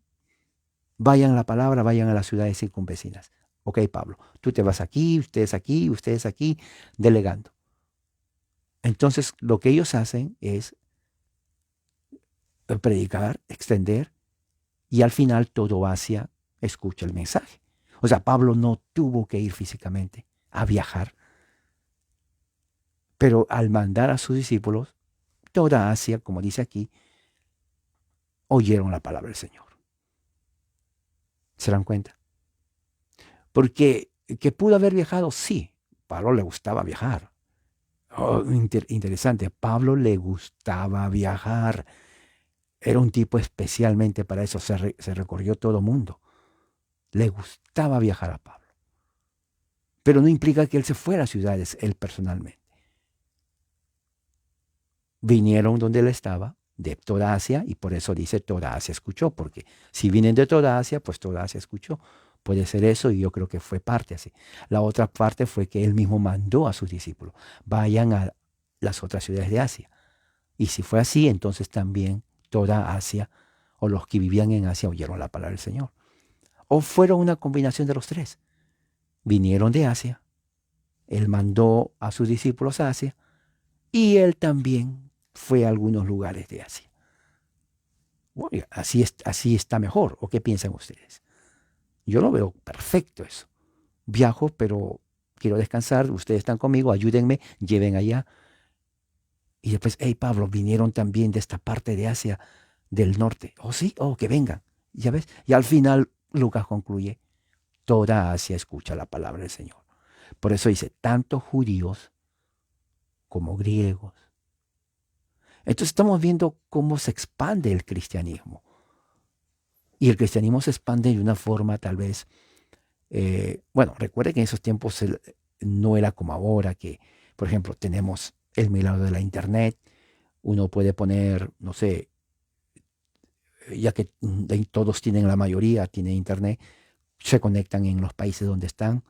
vayan a la palabra, vayan a las ciudades circunvecinas. Ok, Pablo, tú te vas aquí, ustedes aquí, delegando. Entonces, lo que ellos hacen es predicar, extender, y al final todo Asia escucha el mensaje. O sea, Pablo no tuvo que ir físicamente a viajar, pero al mandar a sus discípulos, toda Asia, como dice aquí, oyeron la palabra del Señor. ¿Se dan cuenta? Porque que pudo haber viajado, sí. Pablo le gustaba viajar. Oh, interesante. Pablo le gustaba viajar. Era un tipo especialmente para eso. Se recorrió todo el mundo. Le gustaba viajar a Pablo. Pero no implica que él se fuera a ciudades, él personalmente. Vinieron donde él estaba, de toda Asia, y por eso dice toda Asia escuchó, porque si vienen de toda Asia, pues toda Asia escuchó. Puede ser eso, y yo creo que fue parte así. La otra parte fue que él mismo mandó a sus discípulos, vayan a las otras ciudades de Asia. Y si fue así, entonces también toda Asia, o los que vivían en Asia, oyeron la palabra del Señor. O fueron una combinación de los tres. Vinieron de Asia, él mandó a sus discípulos a Asia, y él también fue a algunos lugares de Asia. Bueno, así está mejor. ¿O qué piensan ustedes? Yo lo veo perfecto eso. Viajo, pero quiero descansar. Ustedes están conmigo, ayúdenme, lleven allá. Y después, hey Pablo, vinieron también de esta parte de Asia del norte. Oh, sí, oh, que vengan. Ya ves. Y al final Lucas concluye, toda Asia escucha la palabra del Señor. Por eso dice, tanto judíos como griegos. Entonces estamos viendo cómo se expande el cristianismo. Y el cristianismo se expande de una forma tal vez, bueno, recuerde que en esos tiempos no era como ahora, que, por ejemplo, tenemos el milagro de la internet. Uno puede poner, no sé, ya que todos tienen, la mayoría tiene internet, se conectan en los países donde están.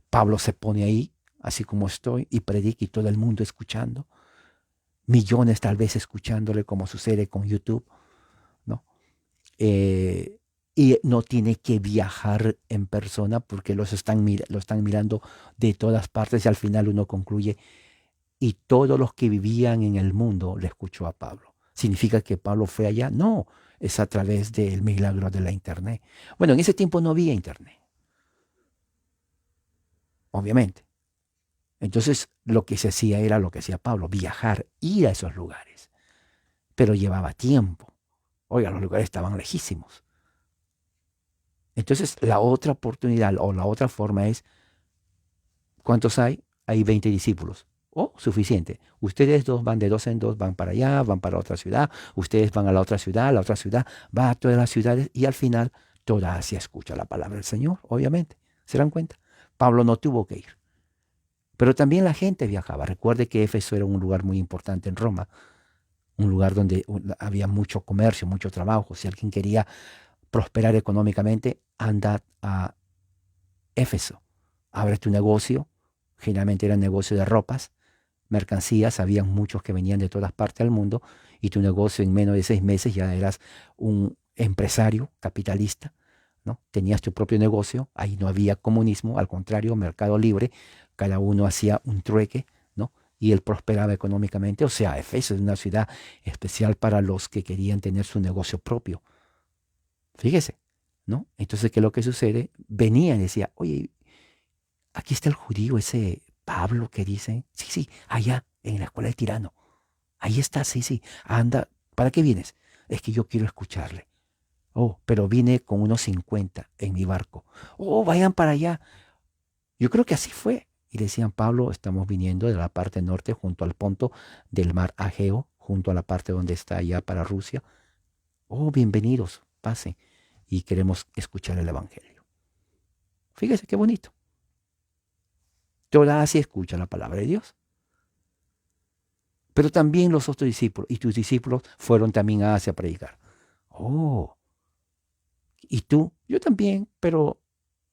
Pablo se pone ahí, así como estoy, y predica y todo el mundo escuchando. Millones tal vez escuchándole, como sucede con YouTube, ¿no? Eh, y no tiene que viajar en persona porque lo están mirando de todas partes, y al final uno concluye, y todos los que vivían en el mundo le escuchó a Pablo. ¿Significa que Pablo fue allá? No, es a través del milagro de la internet. Bueno, en ese tiempo no había internet, obviamente. Entonces lo que se hacía era lo que hacía Pablo, viajar, ir a esos lugares. Pero llevaba tiempo. Oiga, los lugares estaban lejísimos. Entonces la otra oportunidad o la otra forma es, ¿cuántos hay? Hay 20 discípulos. Oh, suficiente. Ustedes dos van de dos en dos, van para allá, van para otra ciudad. Ustedes van a la otra ciudad va a todas las ciudades, y al final toda Asia escucha la palabra del Señor, obviamente. ¿Se dan cuenta? Pablo no tuvo que ir. Pero también la gente viajaba. Recuerde que Éfeso era un lugar muy importante en Roma, un lugar donde había mucho comercio, mucho trabajo. Si alguien quería prosperar económicamente, anda a Éfeso, abre tu negocio. Generalmente era negocio de ropas, mercancías. Había muchos que venían de todas partes del mundo, y tu negocio en menos de 6 meses ya eras un empresario capitalista, ¿no? Tenías tu propio negocio. Ahí no había comunismo, al contrario, mercado libre. Cada uno hacía un trueque, ¿no? Y él prosperaba económicamente. O sea, Efeso es una ciudad especial para los que querían tener su negocio propio. Fíjese, ¿no? Entonces, ¿qué es lo que sucede? Venía y decía, oye, aquí está el judío ese Pablo que dicen, sí, sí, allá en la escuela de Tirano. Ahí está, sí, sí. Anda, ¿para qué vienes? Es que yo quiero escucharle. Oh, pero vine con unos 50 en mi barco. Oh, vayan para allá. Yo creo que así fue. Y decían, Pablo, estamos viniendo de la parte norte, junto al ponto del mar Ageo, junto a la parte donde está allá para Rusia. Oh, bienvenidos, pasen. Y queremos escuchar el Evangelio. Fíjese qué bonito. Toda Asia escucha la palabra de Dios. Pero también los otros discípulos, y tus discípulos fueron también a Asia a predicar. Oh, ¿y tú? Yo también, pero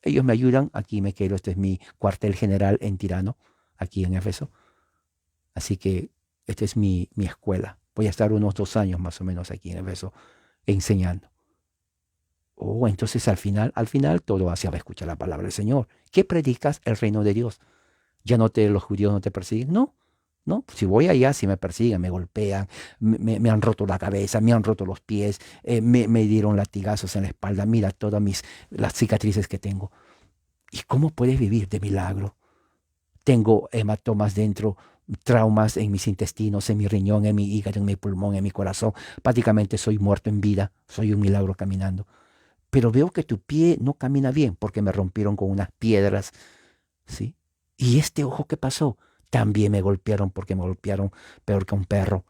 ellos me ayudan. Aquí me quedo, este es mi cuartel general en Tirano, aquí en Éfeso. Así que esta es mi escuela. Voy a estar unos 2 años más o menos aquí en Éfeso enseñando. Oh, entonces al final todo hacia escuchar la palabra del Señor. ¿Qué predicas? El reino de Dios. Ya los judíos no te persiguen. No, no. Si voy allá, si me persiguen, me golpean, me han roto la cabeza, me han roto los pies, me dieron latigazos en la espalda. Mira todas las cicatrices que tengo. ¿Y cómo puedes vivir de milagro? Tengo hematomas dentro, traumas en mis intestinos, en mi riñón, en mi hígado, en mi pulmón, en mi corazón. Prácticamente soy muerto en vida. Soy un milagro caminando. Pero veo que tu pie no camina bien porque me rompieron con unas piedras, ¿sí? Y este ojo, ¿qué pasó? También me golpearon porque me golpearon peor que un perro.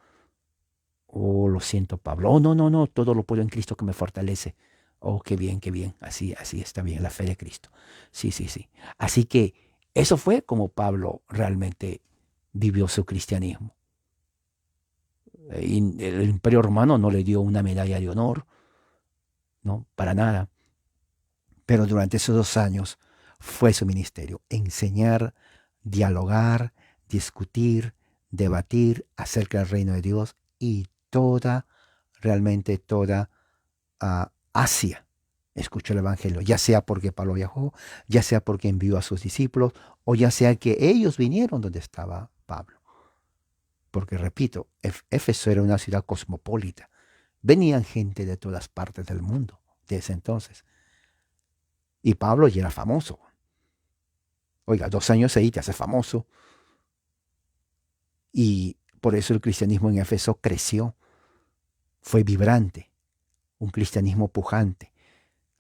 Oh, lo siento, Pablo. Oh, no, no, no, todo lo puedo en Cristo que me fortalece. Oh, qué bien, qué bien. Así está bien, la fe de Cristo. Sí, sí, sí. Así que eso fue como Pablo realmente vivió su cristianismo. Y el Imperio Romano no le dio una medalla de honor, no, para nada. Pero durante esos 2 años fue su ministerio, enseñar, dialogar, discutir, debatir acerca del reino de Dios y realmente toda Asia escuchó el Evangelio, ya sea porque Pablo viajó, ya sea porque envió a sus discípulos, o ya sea que ellos vinieron donde estaba Pablo. Porque repito, Éfeso era una ciudad cosmopolita. Venían gente de todas partes del mundo de ese entonces. Y Pablo ya era famoso. Oiga, 2 años ahí te hace famoso. Y por eso el cristianismo en Éfeso creció. Fue vibrante. Un cristianismo pujante,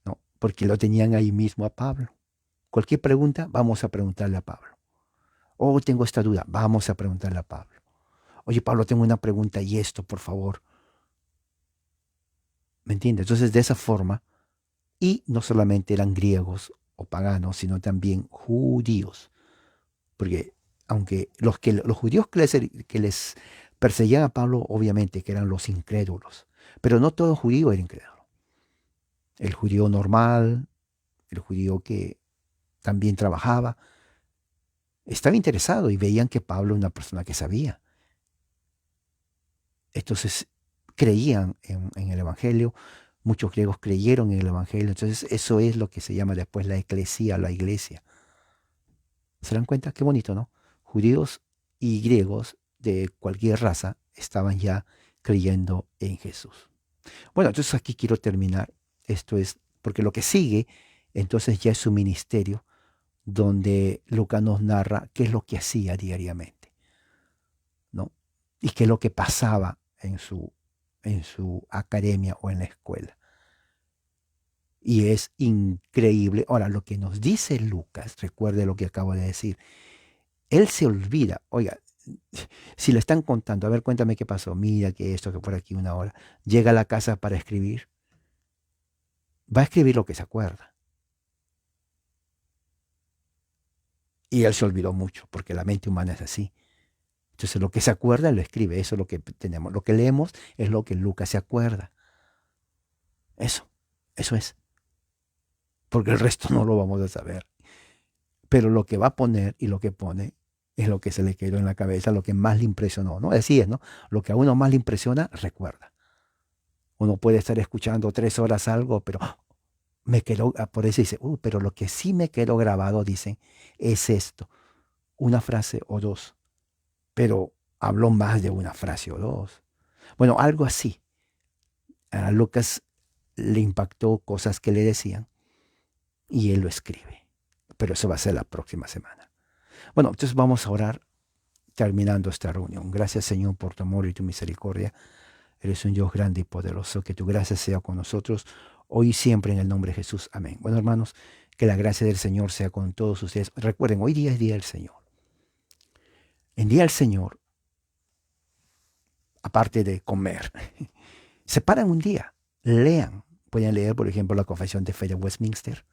¿no? Porque lo tenían ahí mismo a Pablo. Cualquier pregunta, vamos a preguntarle a Pablo. Oh, tengo esta duda, vamos a preguntarle a Pablo. Oye, Pablo, tengo una pregunta y esto, por favor. ¿Me entiendes? Entonces, de esa forma, y no solamente eran griegos o paganos, sino también judíos. Porque aunque los judíos que les perseguían a Pablo, obviamente que eran los incrédulos, pero no todo judío era incrédulo. El judío normal, el judío que también trabajaba, estaba interesado y veían que Pablo era una persona que sabía. Entonces creían en el Evangelio, muchos griegos creyeron en el Evangelio, entonces eso es lo que se llama después la eclesía, la iglesia. ¿Se dan cuenta? Qué bonito, ¿no? Judíos y griegos de cualquier raza estaban ya creyendo en Jesús. Bueno, entonces aquí quiero terminar. Esto es, porque lo que sigue, entonces ya es su ministerio, donde Lucas nos narra qué es lo que hacía diariamente, ¿no? Y qué es lo que pasaba en su academia o en la escuela. Y es increíble. Ahora, lo que nos dice Lucas, recuerde lo que acabo de decir, él se olvida. Oiga, si le están contando, a ver, cuéntame qué pasó, mira que esto, que por aquí una hora, llega a la casa para escribir, va a escribir lo que se acuerda. Y él se olvidó mucho, porque la mente humana es así. Entonces lo que se acuerda lo escribe, eso es lo que tenemos. Lo que leemos es lo que Lucas se acuerda. Eso es. Porque el resto no lo vamos a saber. Pero lo que va a poner y lo que pone es lo que se le quedó en la cabeza, lo que más le impresionó, ¿no? Así es, ¿no? Lo que a uno más le impresiona, recuerda. Uno puede estar escuchando 3 horas algo, pero me quedó, por eso dice, pero lo que sí me quedó grabado, dicen, es esto, una frase o dos, pero habló más de una frase o dos. Bueno, algo así. A Lucas le impactó cosas que le decían y él lo escribe. Pero eso va a ser la próxima semana. Bueno, entonces vamos a orar terminando esta reunión. Gracias, Señor, por tu amor y tu misericordia. Eres un Dios grande y poderoso. Que tu gracia sea con nosotros hoy y siempre en el nombre de Jesús. Amén. Bueno, hermanos, que la gracia del Señor sea con todos ustedes. Recuerden, hoy día es Día del Señor. En Día del Señor, aparte de comer, separen un día, lean. Pueden leer, por ejemplo, la Confesión de Fe de Westminster.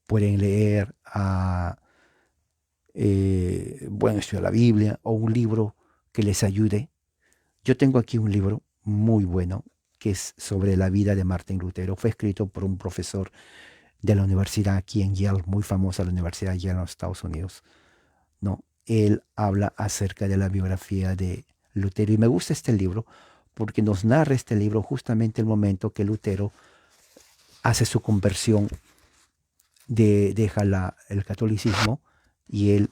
Pueden leer bueno, estudiar la Biblia o un libro que les ayude. Yo tengo aquí un libro muy bueno que es sobre la vida de Martín Lutero. Fue escrito por un profesor de la universidad aquí en Yale, muy famosa la Universidad de Yale en los Estados Unidos. No, él habla acerca de la biografía de Lutero. Y me gusta este libro porque nos narra este libro justamente el momento que Lutero hace su conversión, deja el catolicismo y él,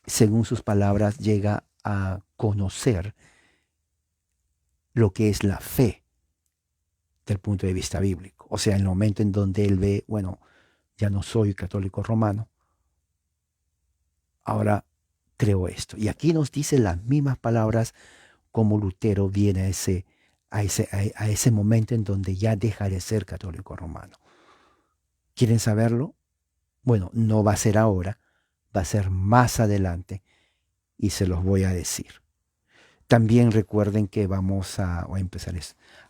según sus palabras, llega a conocer lo que es la fe del punto de vista bíblico. O sea, el momento en donde él ve, bueno, ya no soy católico romano, ahora creo esto. Y aquí nos dice las mismas palabras como Lutero viene a ese momento en donde ya deja de ser católico romano. ¿Quieren saberlo? Bueno, no va a ser ahora, va a ser más adelante y se los voy a decir. También recuerden que voy a empezar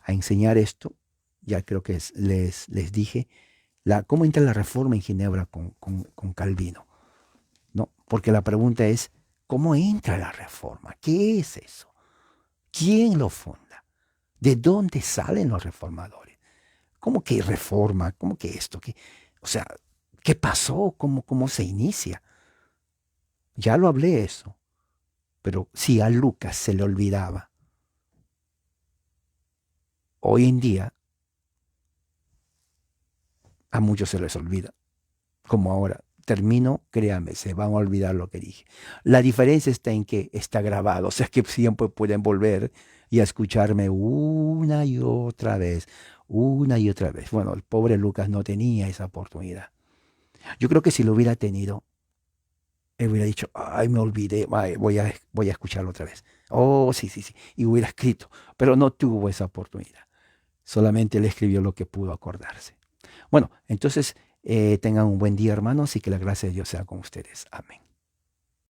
a enseñar esto. Ya creo que les dije cómo entra la reforma en Ginebra con Calvino, ¿no? Porque la pregunta es, ¿cómo entra la reforma? ¿Qué es eso? ¿Quién lo funda? ¿De dónde salen los reformadores? ¿Cómo que reforma? ¿Cómo que esto? O sea, ¿qué pasó? ¿Cómo se inicia? Ya lo hablé eso, pero si a Lucas se le olvidaba, hoy en día a muchos se les olvida, como ahora. Termino, créanme, se van a olvidar lo que dije. La diferencia está en que está grabado, o sea que siempre pueden volver y a escucharme una y otra vez, una y otra vez. Bueno, el pobre Lucas no tenía esa oportunidad. Yo creo que si lo hubiera tenido, él hubiera dicho, ay, me olvidé, ay, voy a escucharlo otra vez. Oh, sí, sí, sí. Y hubiera escrito, pero no tuvo esa oportunidad. Solamente él escribió lo que pudo acordarse. Bueno, entonces tengan un buen día, hermanos, y que la gracia de Dios sea con ustedes. Amén.